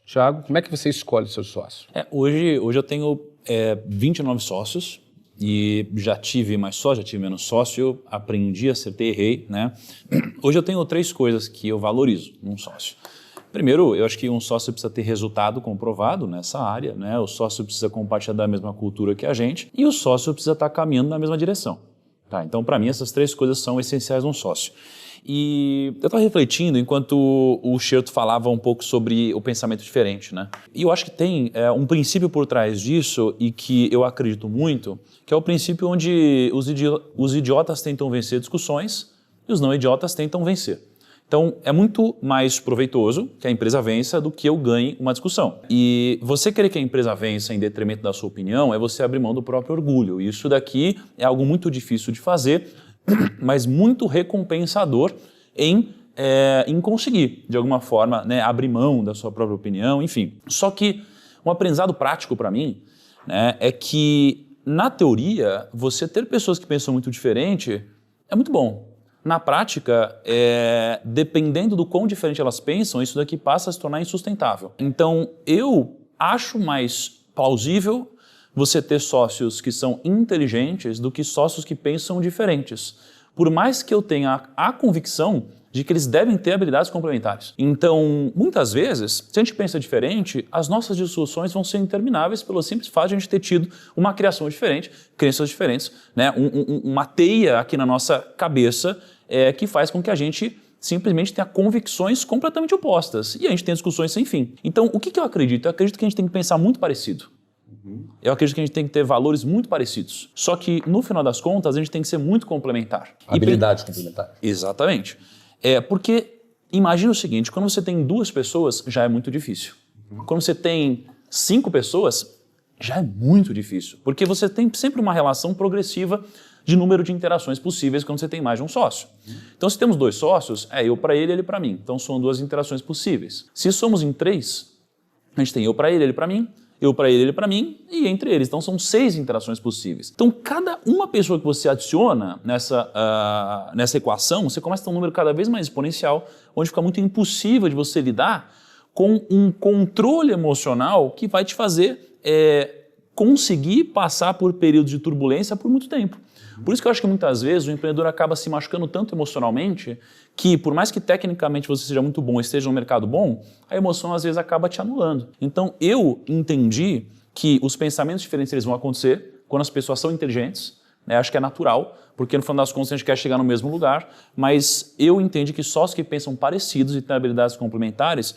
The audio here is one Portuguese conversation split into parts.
Thiago, como é que você escolhe seus sócios? Hoje eu tenho 29 sócios e já tive mais sócio, já tive menos sócio, aprendi, acertei, errei, né? Hoje eu tenho 3 coisas que eu valorizo num sócio. Primeiro, eu acho que um sócio precisa ter resultado comprovado nessa área, né? O sócio precisa compartilhar da mesma cultura que a gente e o sócio precisa estar caminhando na mesma direção. Tá? Então, para mim, essas 3 coisas são essenciais num sócio. E eu estava refletindo enquanto o Scherto falava um pouco sobre o pensamento diferente, né? E eu acho que tem um princípio por trás disso e que eu acredito muito, que é o princípio onde os idiotas tentam vencer discussões e os não idiotas tentam vencer. Então, é muito mais proveitoso que a empresa vença do que eu ganhe uma discussão. E você querer que a empresa vença em detrimento da sua opinião é você abrir mão do próprio orgulho. E isso daqui é algo muito difícil de fazer, mas muito recompensador em conseguir, de alguma forma, né, abrir mão da sua própria opinião, enfim. Só que um aprendizado prático para mim, né, é que, na teoria, você ter pessoas que pensam muito diferente é muito bom. Na prática, dependendo do quão diferente elas pensam, isso daqui passa a se tornar insustentável. Então, eu acho mais plausível você ter sócios que são inteligentes do que sócios que pensam diferentes. Por mais que eu tenha a convicção de que eles devem ter habilidades complementares. Então, muitas vezes, se a gente pensa diferente, as nossas discussões vão ser intermináveis pelo simples fato de a gente ter tido uma criação diferente, crenças diferentes, né? Uma teia aqui na nossa cabeça que faz com que a gente simplesmente tenha convicções completamente opostas. E a gente tem discussões sem fim. Então, o que eu acredito? Eu acredito que a gente tem que pensar muito parecido. Eu acredito que a gente tem que ter valores muito parecidos. Só que, no final das contas, a gente tem que ser muito complementar. Habilidades complementares. Exatamente. Porque imagina o seguinte, quando você tem 2 pessoas, já é muito difícil. Quando você tem 5 pessoas, já é muito difícil. Porque você tem sempre uma relação progressiva de número de interações possíveis quando você tem mais de um sócio. Então, se temos 2 sócios, eu para ele para mim. Então, são 2 interações possíveis. Se somos em 3, a gente tem eu para ele para mim, eu para ele para mim e entre eles. Então, são 6 interações possíveis. Então, cada uma pessoa que você adiciona nessa equação, você começa a ter um número cada vez mais exponencial, onde fica muito impossível de você lidar com um controle emocional que vai te fazer conseguir passar por períodos de turbulência por muito tempo. Por isso que eu acho que muitas vezes o empreendedor acaba se machucando tanto emocionalmente que, por mais que tecnicamente você seja muito bom e esteja no mercado bom, a emoção às vezes acaba te anulando. Então eu entendi que os pensamentos diferentes eles vão acontecer quando as pessoas são inteligentes, né? Acho que é natural, porque no final das contas a gente quer chegar no mesmo lugar, mas eu entendi que só os que pensam parecidos e têm habilidades complementares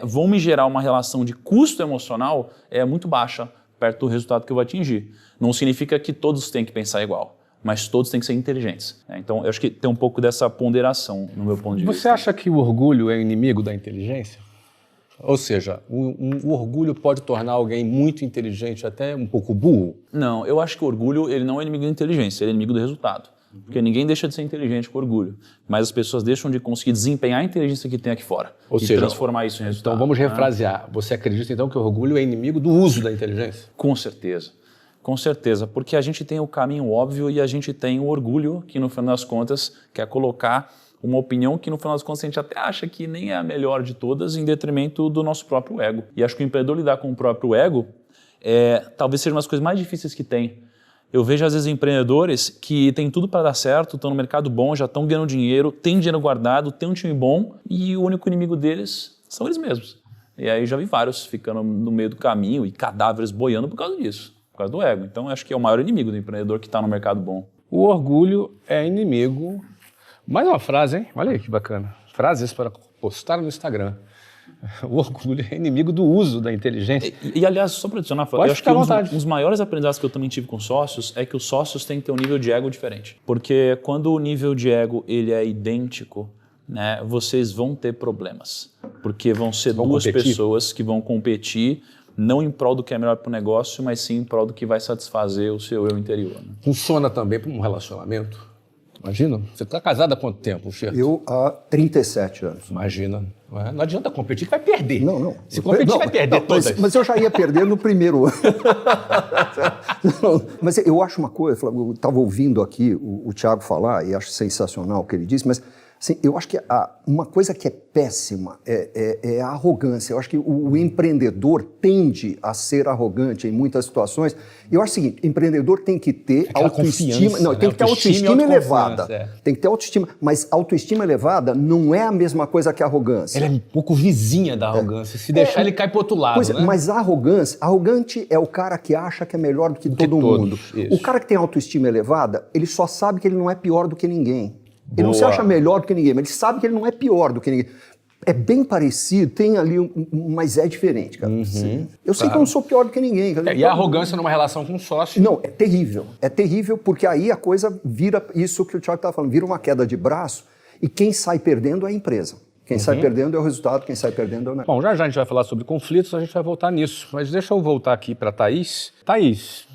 vão me gerar uma relação de custo emocional muito baixa perto do resultado que eu vou atingir. Não significa que todos têm que pensar igual, mas todos têm que ser inteligentes. Então, eu acho que tem um pouco dessa ponderação no meu ponto de vista. Você acha que o orgulho é inimigo da inteligência? Ou seja, o orgulho pode tornar alguém muito inteligente, até um pouco burro? Não, eu acho que o orgulho ele não é inimigo da inteligência, ele é inimigo do resultado. Porque ninguém deixa de ser inteligente com orgulho, mas as pessoas deixam de conseguir desempenhar a inteligência que tem aqui fora e transformar isso em resultado. Então, vamos refrasear. Você acredita, então, que o orgulho é inimigo do uso da inteligência? Com certeza, porque a gente tem o caminho óbvio e a gente tem o orgulho que, no final das contas, quer colocar uma opinião que, no final das contas, a gente até acha que nem é a melhor de todas em detrimento do nosso próprio ego. E acho que o empreendedor lidar com o próprio ego talvez seja uma das coisas mais difíceis que tem. Eu vejo, às vezes, empreendedores que têm tudo para dar certo, estão no mercado bom, já estão ganhando dinheiro, têm dinheiro guardado, têm um time bom e o único inimigo deles são eles mesmos. E aí já vi vários ficando no meio do caminho e cadáveres boiando por causa disso. Por causa do ego. Então, acho que é o maior inimigo do empreendedor que está no mercado bom. O orgulho é inimigo... Mais uma frase, hein? Olha aí que bacana. Frases para postar no Instagram. O orgulho é inimigo do uso da inteligência. E aliás, só para adicionar, eu acho que um dos maiores aprendizados que eu também tive com sócios é que os sócios têm que ter um nível de ego diferente. Porque quando o nível de ego ele é idêntico, né, vocês vão ter problemas. Porque vão ser duas pessoas que vão competir não em prol do que é melhor para o negócio, mas sim em prol do que vai satisfazer o seu eu interior. Né? Funciona também para um relacionamento? Imagina, você está casado há quanto tempo, Scherto? Eu há 37 anos. Imagina. Não adianta competir, vai perder. Não. Se competir, vai perder todas. Mas eu já ia perder no primeiro ano. Mas eu acho uma coisa, eu estava ouvindo aqui o Thiago falar, e acho sensacional o que ele disse, mas Assim, eu acho que uma coisa que é péssima é a arrogância. Eu acho que o empreendedor tende a ser arrogante em muitas situações. E eu acho o seguinte, empreendedor tem que ter aquela autoestima. Não, né? tem que ter autoestima e elevada. é. Tem que ter autoestima. Mas autoestima elevada não é a mesma coisa que arrogância. Ele é um pouco vizinha da arrogância. Se deixar, ele cai pro outro lado, Pois é, né? mas a arrogante é o cara que acha que é melhor do que todo mundo. Isso. O cara que tem autoestima elevada, ele só sabe que ele não é pior do que ninguém. Ele não se Boa. acha melhor do que ninguém, mas ele sabe que ele não é pior do que ninguém. É bem parecido, tem ali mas é diferente, cara. Eu sei que eu não sou pior do que ninguém. Cara. E a arrogância numa relação com um sócio? Não, é terrível. É terrível porque aí a coisa vira isso que o Thiago estava falando, vira uma queda de braço e quem sai perdendo é a empresa. Quem sai perdendo é o resultado, quem sai perdendo é o negócio. Bom, já a gente vai falar sobre conflitos, a gente vai voltar nisso. Mas deixa eu voltar aqui para a Thaís. Thaís,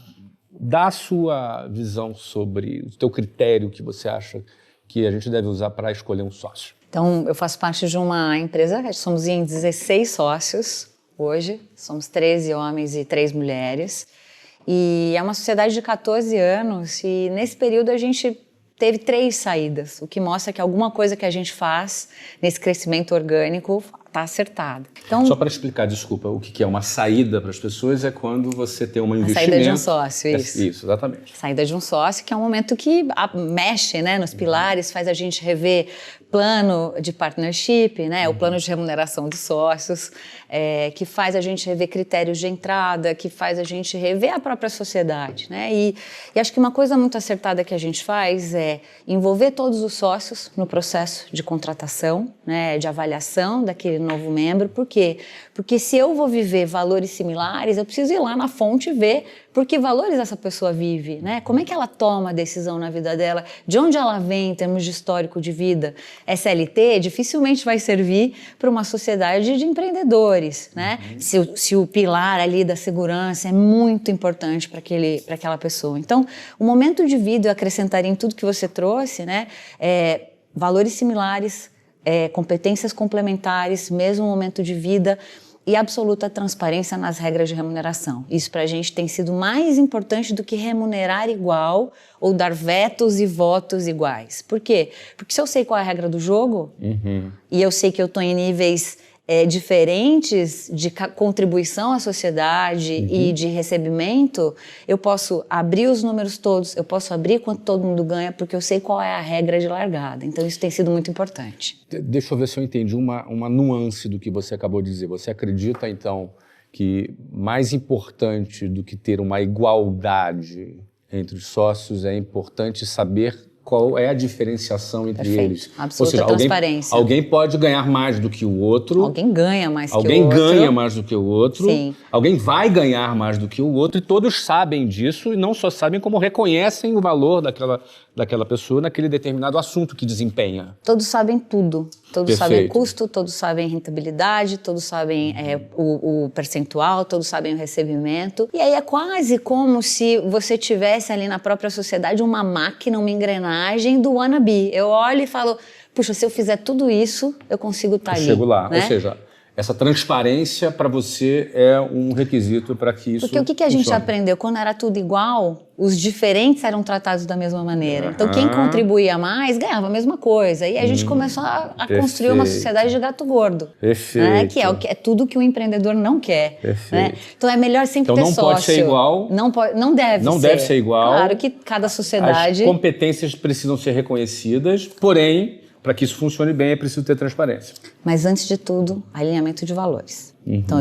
dá a sua visão sobre o teu critério que você acha que a gente deve usar para escolher um sócio. Então, eu faço parte de uma empresa, somos em 16 sócios hoje, somos 13 homens e 3 mulheres, e é uma sociedade de 14 anos, e nesse período a gente teve 3 saídas, o que mostra que alguma coisa que a gente faz nesse crescimento orgânico está acertada. Então, Só para explicar, desculpa, o que é uma saída para as pessoas é quando você tem um investimento... saída de um sócio, isso. Isso, exatamente. Saída de um sócio, que é um momento que mexe, né, nos pilares, faz a gente rever plano de partnership, né, o plano de remuneração dos sócios, que faz a gente rever critérios de entrada, que faz a gente rever a própria sociedade, né, e acho que uma coisa muito acertada que a gente faz é envolver todos os sócios no processo de contratação, né, de avaliação daquele novo membro. Por quê? Porque se eu vou viver valores similares, eu preciso ir lá na fonte e ver por que valores essa pessoa vive, né? Como é que ela toma a decisão na vida dela, de onde ela vem em termos de histórico de vida. SLT dificilmente vai servir para uma sociedade de empreendedores, né? Se o pilar ali da segurança é muito importante para aquela pessoa. Então, o momento de vida, eu acrescentaria em tudo que você trouxe, né? Valores similares, competências complementares, mesmo momento de vida e absoluta transparência nas regras de remuneração. Isso para a gente tem sido mais importante do que remunerar igual ou dar vetos e votos iguais. Por quê? Porque se eu sei qual é a regra do jogo e eu sei que eu estou em níveis diferentes de contribuição à sociedade e de recebimento, eu posso abrir os números todos, eu posso abrir quanto todo mundo ganha, porque eu sei qual é a regra de largada. Então, isso tem sido muito importante. Deixa eu ver se eu entendi uma nuance do que você acabou de dizer. Você acredita, então, que mais importante do que ter uma igualdade entre os sócios é importante saber qual é a diferenciação entre Perfeito. eles? Absoluta Ou seja, transparência. Alguém pode ganhar mais do que o outro. Alguém ganha mais que o outro. Alguém ganha mais do que o outro. Sim. Alguém vai ganhar mais do que o outro. E todos sabem disso e não só sabem, como reconhecem o valor daquela pessoa naquele determinado assunto que desempenha. Todos sabem tudo. Todos Perfeito. sabem custo, todos sabem rentabilidade, todos sabem o percentual, todos sabem o recebimento. E aí é quase como se você tivesse ali na própria sociedade uma máquina, uma engrenagem do wannabe. Eu olho e falo, puxa, se eu fizer tudo isso, eu consigo estar ali. Chego lá. Né? Ou seja, essa transparência para você é um requisito para que isso Porque o que a gente funcione. aprendeu? Quando era tudo igual, os diferentes eram tratados da mesma maneira. Então, quem contribuía mais ganhava a mesma coisa. E a gente começou a construir uma sociedade de gato gordo. Perfeito. Né? Que é tudo que o empreendedor não quer. Perfeito. Né? Então, é melhor sempre Então ter não sócio. pode ser igual. Não deve Não ser. deve ser igual. Claro que cada sociedade... As competências precisam ser reconhecidas, porém, para que isso funcione bem, é preciso ter transparência. Mas, antes de tudo, alinhamento de valores. Então,